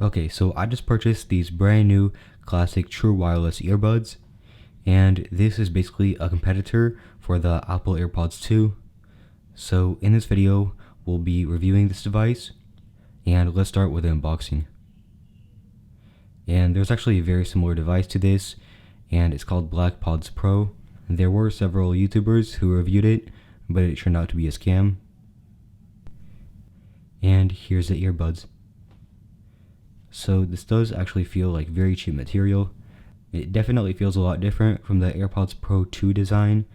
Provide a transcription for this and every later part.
Okay, so I just purchased these brand new classic true wireless earbuds, and this is basically a competitor for the Apple AirPods 2. So in this video, we'll be reviewing this device, and let's start with the unboxing. And there's actually a very similar device to this, and it's called BlackPods Pro. There were several YouTubers who reviewed it, but it turned out to be a scam. And here's the earbuds. So this does actually feel like very cheap material. It definitely feels a lot different from the AirPods Pro 2 design.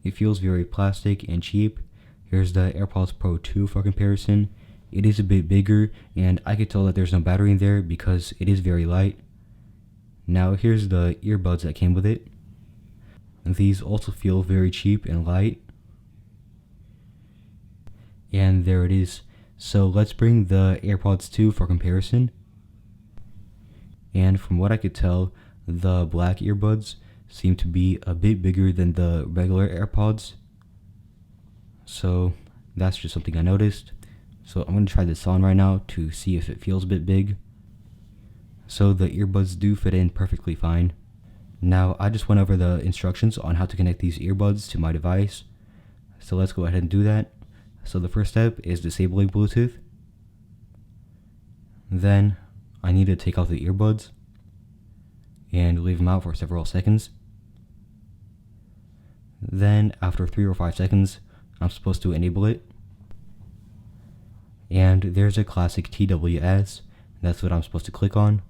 It feels very plastic and cheap. Here's the AirPods Pro 2 for comparison. It is a bit bigger, and I could tell that there's no battery in there because it is very light. Now here's the earbuds that came with it. And these also feel very cheap and light. And there it is. So let's bring the AirPods 2 for comparison. And from what I could tell, the black earbuds seem to be a bit bigger than the regular AirPods. So that's just something I noticed. So I'm going to try this on right now to see if it feels a bit big. So the earbuds do fit in perfectly fine. Now I just went over the instructions on how to connect these earbuds to my device. So let's go ahead and do that. So the first step is disabling Bluetooth. Then I need to take out the earbuds and leave them out for several seconds. Then after 3 or 5 seconds, I'm supposed to enable it. And there's a classic TWS. That's what I'm supposed to click on.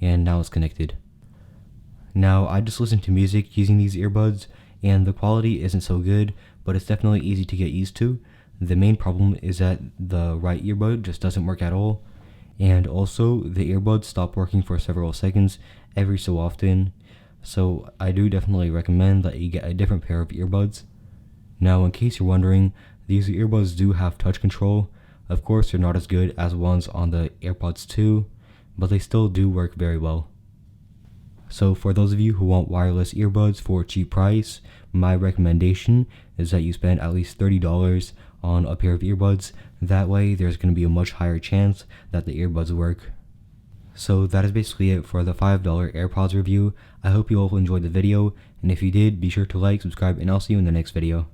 And now it's connected. Now I just listen to music using these earbuds, and the quality isn't so good, but it's definitely easy to get used to. The main problem is that the right earbud just doesn't work at all. And also, the earbuds stop working for several seconds every so often. So I do definitely recommend that you get a different pair of earbuds. Now, in case you're wondering, these earbuds do have touch control. Of course, they're not as good as ones on the AirPods 2, but they still do work very well. So for those of you who want wireless earbuds for a cheap price, my recommendation is that you spend at least $30 on a pair of earbuds. That way there's going to be a much higher chance that the earbuds work. So that is basically it for the $5 AirPods review. I hope you all enjoyed the video, and if you did, be sure to like, subscribe, and I'll see you in the next video.